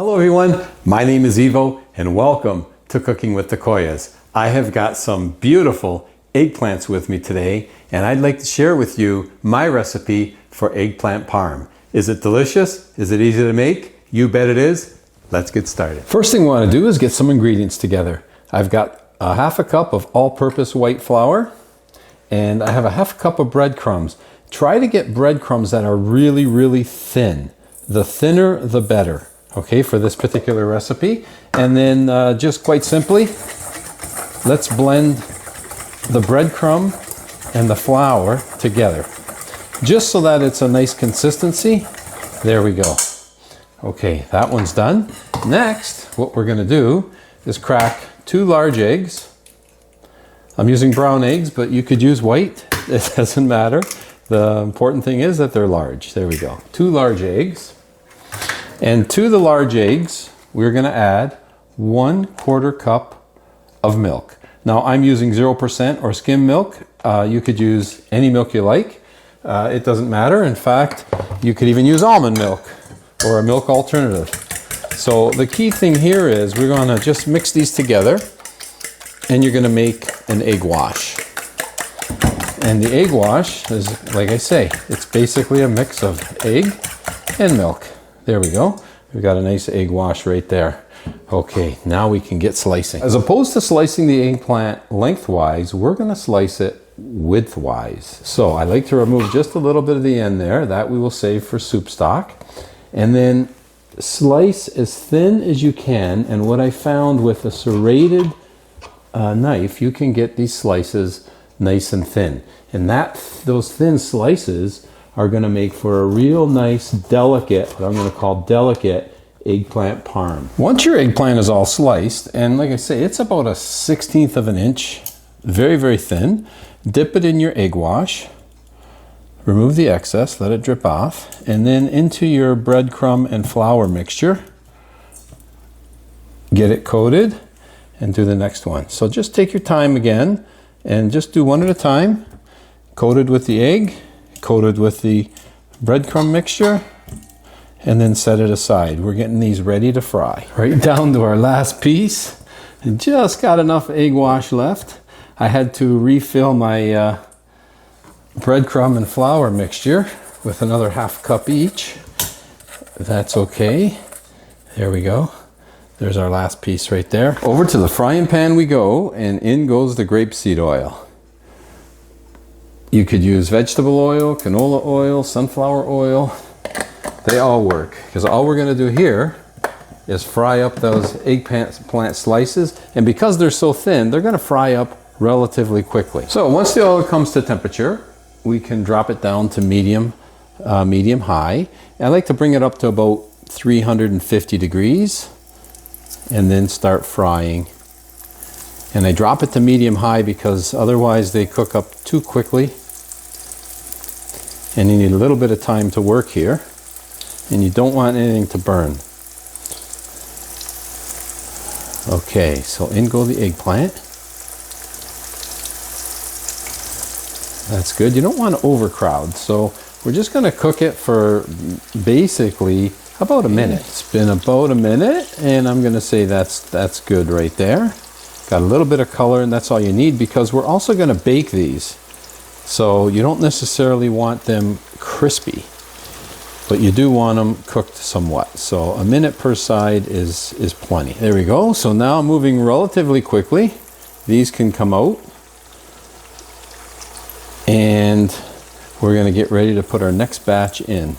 Hello everyone, my name is Ivo and welcome to Cooking with the Koyas. I have got some beautiful eggplants with me today and I'd like to share with you my recipe for eggplant parm. Is it delicious? Is it easy to make? You bet it is. Let's get started. First thing we want to do is get some ingredients together. I've got a half a cup of all-purpose white flour and I have a half a cup of breadcrumbs. Try to get breadcrumbs that are really, really thin. The thinner, the better. Okay, for this particular recipe. And then just quite simply, let's blend the breadcrumb and the flour together. Just so that it's a nice consistency. There we go. Okay, that one's done. Next, what we're gonna do is crack 2 large eggs. I'm using brown eggs, but you could use white. It doesn't matter. The important thing is that they're large. There we go. 2 large eggs. And to the large eggs, we're going to add 1/4 cup of milk. Now I'm using 0% or skim milk. You could use any milk you like. It doesn't matter. In fact, you could even use almond milk or a milk alternative. So the key thing here is we're going to just mix these together and you're going to make an egg wash. And the egg wash is, like I say, it's basically a mix of egg and milk. There we go. We've got a nice egg wash right there. Okay, now we can get slicing. As opposed to slicing the eggplant lengthwise, we're going to slice it widthwise. So I like to remove just a little bit of the end there. That we will save for soup stock. And then slice as thin as you can. And what I found with a serrated knife, you can get these slices nice and thin. And those thin slices are going to make for a real nice, delicate, what I'm going to call delicate eggplant parm. Once your eggplant is all sliced, and like I say, it's about a 1/16 of an inch, very, very thin, dip it in your egg wash, remove the excess, let it drip off, and then into your breadcrumb and flour mixture, get it coated, and do the next one. So just take your time again, and just do one at a time, coated with the egg, coated with the breadcrumb mixture, and then set it aside. We're getting these ready to fry. Right down to our last piece. And just got enough egg wash left. I had to refill my breadcrumb and flour mixture with another half cup each. That's okay. There we go. There's our last piece right there. Over to the frying pan we go, and in goes the grapeseed oil. You could use vegetable oil, canola oil, sunflower oil. They all work, because all we're going to do here is fry up those eggplant slices, and because they're so thin, they're going to fry up relatively quickly. So once the oil comes to temperature, we can drop it down to medium high. I like to bring it up to about 350 degrees and then start frying. And I drop it to medium high because otherwise they cook up too quickly. And you need a little bit of time to work here. And you don't want anything to burn. Okay, so in go the eggplant. That's good. You don't want to overcrowd. So we're just going to cook it for basically about a minute. It's been about a minute, and I'm going to say that's good right there. Got a little bit of color, and that's all you need because we're also going to bake these. So you don't necessarily want them crispy, but you do want them cooked somewhat. So a minute per side is plenty. There we go. So now moving relatively quickly, these can come out. And we're going to get ready to put our next batch in.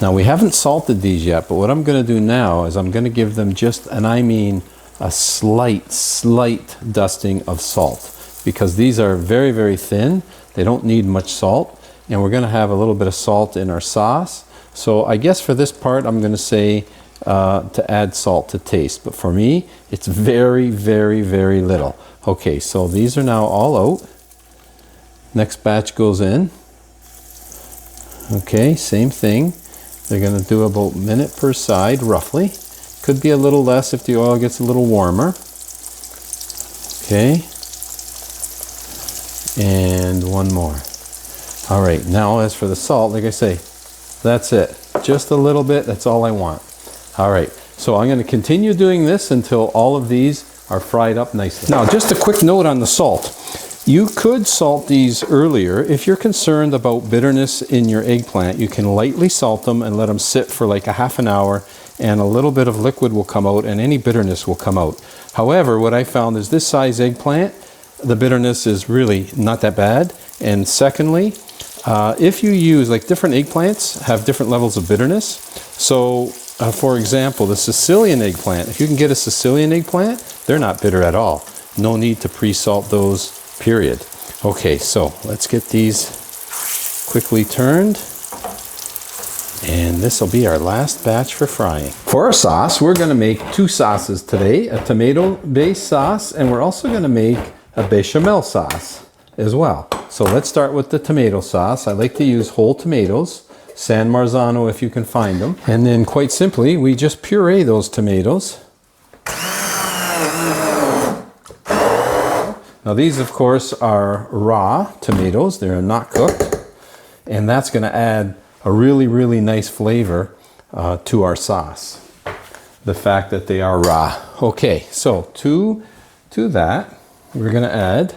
Now we haven't salted these yet, but what I'm going to do now is I'm going to give them just, and I mean a slight dusting of salt, because these are very, very thin. They don't need much salt, and we're going to have a little bit of salt in our sauce. So I guess for this part, I'm going to say to add salt to taste, but for me, it's very, very, very little. Okay, so these are now all out. Next batch goes in. Okay, same thing. They're going to do about a minute per side, roughly. Could be a little less if the oil gets a little warmer. Okay. And one more. All right, now as for the salt, like I say, that's it. Just a little bit, that's all I want. All right, so I'm going to continue doing this until all of these are fried up nicely. Now, just a quick note on the salt. You could salt these earlier. If you're concerned about bitterness in your eggplant, you can lightly salt them and let them sit for like a half an hour, and a little bit of liquid will come out and any bitterness will come out. However, what I found is this size eggplant, the bitterness is really not that bad. And secondly, if you use, like, different eggplants have different levels of bitterness. So for example, the Sicilian eggplant, if you can get a Sicilian eggplant, they're not bitter at all. No need to pre-salt those, period. Okay, so let's get these quickly turned. And this will be our last batch for frying. For our sauce, we're going to make two sauces today, a tomato-based sauce, and we're also going to make a bechamel sauce as well. So let's start with the tomato sauce. I like to use whole tomatoes, San Marzano if you can find them. And then quite simply, we just puree those tomatoes. Now these, of course, are raw tomatoes. They're not cooked. And that's going to add a really, really nice flavor to our sauce. The fact that they are raw. Okay, so to that, we're going to add,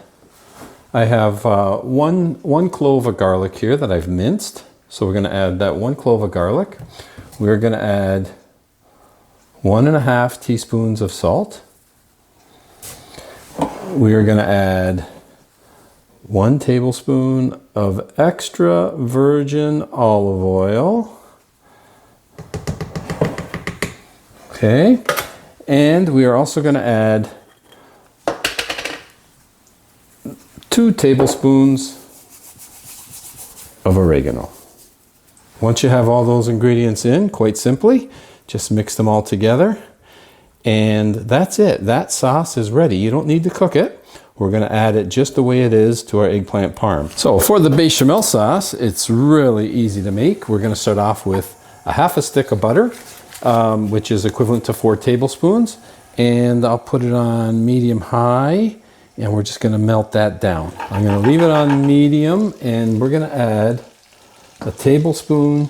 I have one clove of garlic here that I've minced. So we're going to add that 1 clove of garlic. We're going to add 1.5 teaspoons of salt. We are going to add 1 tablespoon of extra virgin olive oil. Okay. And we are also going to add 2 tablespoons of oregano. Once you have all those ingredients in, quite simply, just mix them all together. And that's it. That sauce is ready. You don't need to cook it. We're going to add it just the way it is to our eggplant parm. So for the bechamel sauce, it's really easy to make. We're going to start off with a half a stick of butter, which is equivalent to 4 tablespoons. And I'll put it on medium high, and we're just going to melt that down. I'm going to leave it on medium, and we're going to add a tablespoon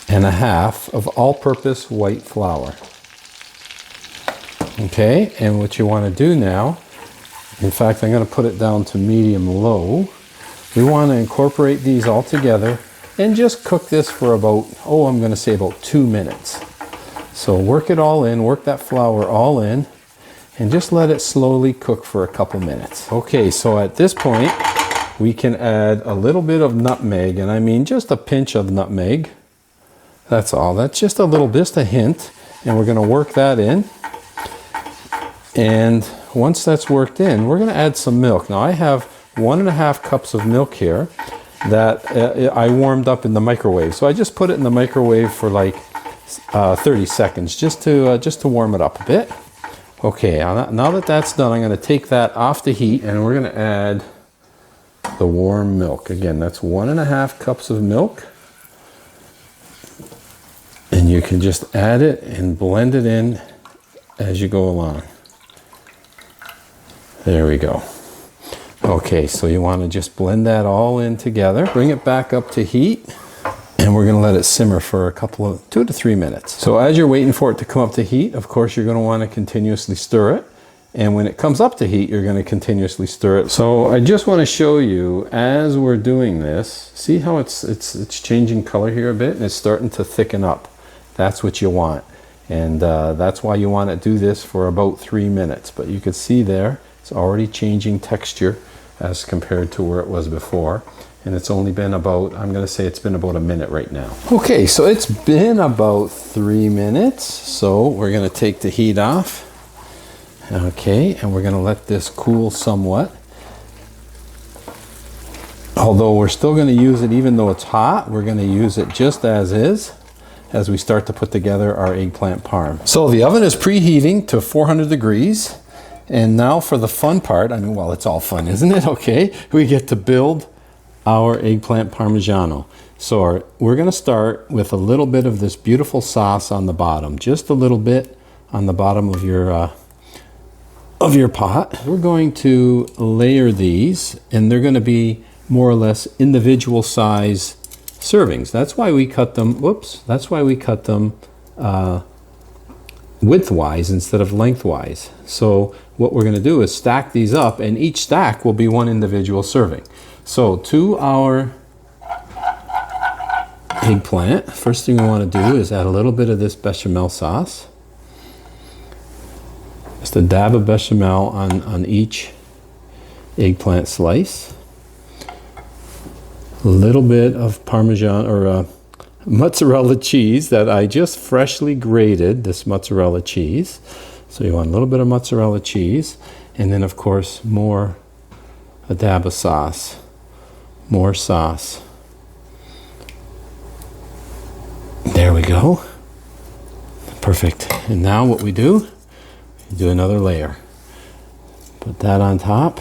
and a half of all-purpose white flour. Okay, and what you want to do now, in fact, I'm going to put it down to medium-low. We want to incorporate these all together and just cook this for about, I'm going to say about 2 minutes. So work it all in, work that flour all in, and just let it slowly cook for a couple minutes. Okay, so at this point, we can add a little bit of nutmeg, and I mean just a pinch of nutmeg. That's all. That's just a little, just a hint, and we're going to work that in. And once that's worked in, we're going to add some milk. Now I have 1.5 cups of milk here that I warmed up in the microwave. So I just put it in the microwave for like 30 seconds just to warm it up a bit. Okay, now that that's done, I'm going to take that off the heat, and we're going to add the warm milk. Again, that's 1.5 cups of milk. And you can just add it and blend it in as you go along. There we go. Okay, so you want to just blend that all in together. Bring it back up to heat, and we're going to let it simmer for a couple of 2 to 3 minutes. So as you're waiting for it to come up to heat, of course, you're going to want to continuously stir it. And when it comes up to heat, you're going to continuously stir it. So I just want to show you, as we're doing this, see how it's changing color here a bit, and it's starting to thicken up. That's what you want. And that's why you want to do this for about 3 minutes. But you can see there, it's already changing texture as compared to where it was before. And it's only been about, I'm going to say it's been about a minute right now. Okay, so it's been about 3 minutes. So we're going to take the heat off. Okay, and we're going to let this cool somewhat. Although we're still going to use it even though it's hot, we're going to use it just as is as we start to put together our eggplant parm. So the oven is preheating to 400 degrees. And now for the fun part, I mean, well, it's all fun, isn't it? Okay, we get to build our eggplant parmigiano. So we're going to start with a little bit of this beautiful sauce on the bottom, just a little bit on the bottom of your pot. We're going to layer these, and they're going to be more or less individual size servings. That's why we cut them. Whoops. That's why we cut them widthwise instead of lengthwise. So what we're going to do is stack these up, and each stack will be one individual serving. So to our eggplant, first thing we want to do is add a little bit of this bechamel sauce. Just a dab of bechamel on each eggplant slice. A little bit of Parmesan or mozzarella cheese that I just freshly grated, this mozzarella cheese. So you want a little bit of mozzarella cheese, and then of course a dab of sauce, more sauce. There we go. Perfect. And now what we do another layer. Put that on top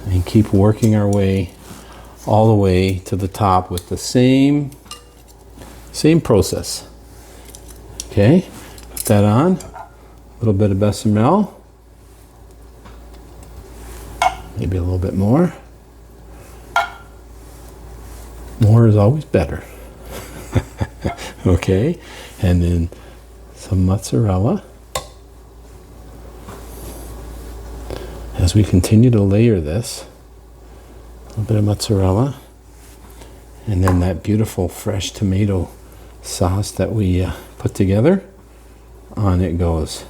and keep working our way all the way to the top with the same process. Okay, put that on, a little bit of bechamel, maybe a little bit more. More is always better. Okay, and then some mozzarella. As we continue to layer this, a little bit of mozzarella, and then that beautiful fresh tomato sauce that we put together, on it goes.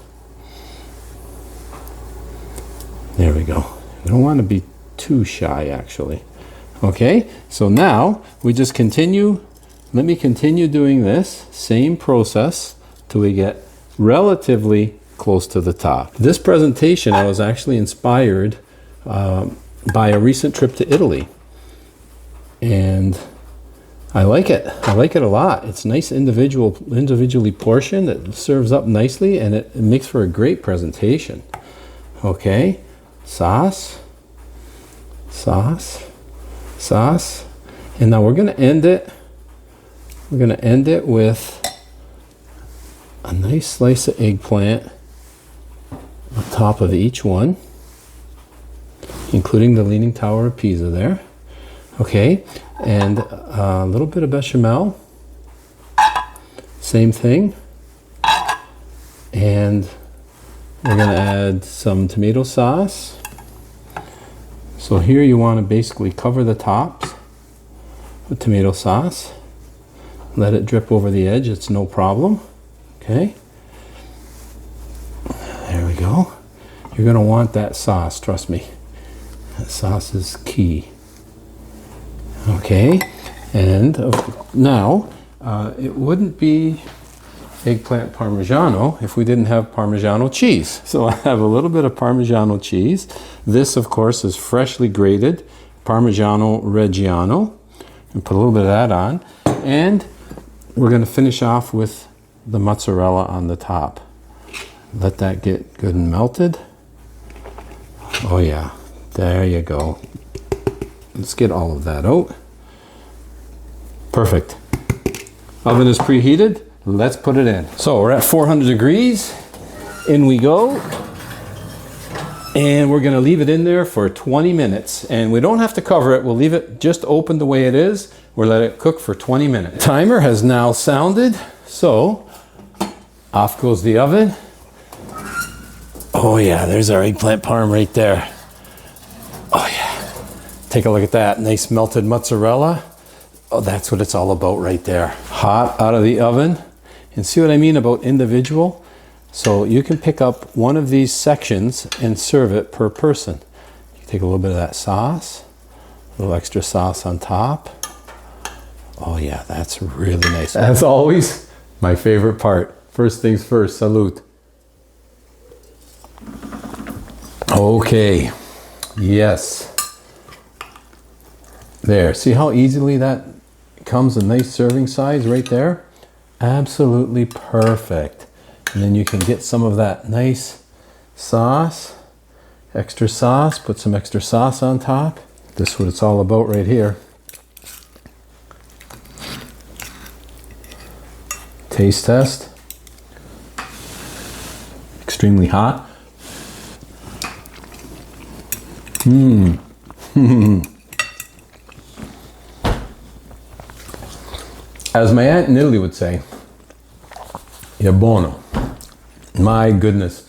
There we go. We don't want to be too shy, actually. Okay, so now we just continue. Let me continue doing this same process till we get relatively close to the top. This presentation, I was actually inspired by a recent trip to Italy, and I like it. I like it a lot. It's nice, individually portioned. It serves up nicely, and it makes for a great presentation. Okay, sauce, sauce, sauce, and now we're going to end it. We're going to end it with a nice slice of eggplant on top of each one, including the Leaning Tower of Pisa there. Okay, and a little bit of bechamel, same thing, and we're going to add some tomato sauce. So here you want to basically cover the tops with tomato sauce. Let it drip over the edge, it's no problem. Okay, there we go. You're going to want that sauce, trust me. That sauce is key. Okay, and now it wouldn't be eggplant parmigiano if we didn't have Parmigiano cheese. So I have a little bit of Parmigiano cheese. This, of course, is freshly grated Parmigiano Reggiano. And put a little bit of that on. And we're going to finish off with the mozzarella on the top. Let that get good and melted. Oh yeah, there you go. Let's get all of that out. Perfect. Oven is preheated. Let's put it in. So we're at 400 degrees. In we go. And we're going to leave it in there for 20 minutes. And we don't have to cover it. We'll leave it just open the way it is. We'll let it cook for 20 minutes. Timer has now sounded. So off goes the oven. Oh yeah, there's our eggplant parm right there. Oh yeah. Take a look at that. Nice melted mozzarella. Oh, that's what it's all about right there. Hot out of the oven. And see what I mean about individual? So you can pick up one of these sections and serve it per person. You take a little bit of that sauce, a little extra sauce on top. Oh yeah, that's really nice. As always, my favorite part. First things first, salute. Okay, yes. There, see how easily that comes a nice serving size right there? Absolutely perfect. And then you can get some of that nice sauce, extra sauce, put some extra sauce on top. This is what it's all about right here. Taste test. Extremely hot. As my aunt in Italy would say, Yeah, buono. My goodness.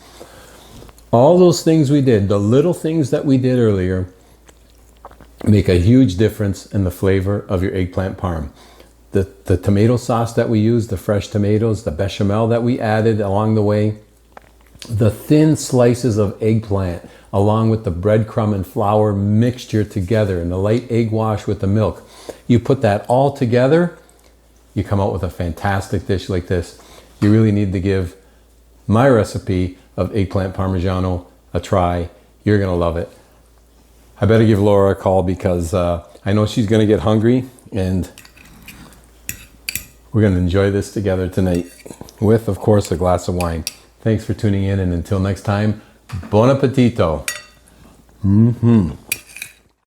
All those things we did, the little things that we did earlier, make a huge difference in the flavor of your eggplant parm. The tomato sauce that we used, the fresh tomatoes, the bechamel that we added along the way, the thin slices of eggplant along with the breadcrumb and flour mixture together and the light egg wash with the milk. You put that all together, you come out with a fantastic dish like this. You really need to give my recipe of eggplant parmigiano a try. You're gonna love it. I better give Laura a call because I know she's gonna get hungry, and we're gonna enjoy this together tonight with, of course, a glass of wine. Thanks for tuning in, and until next time, buon appetito.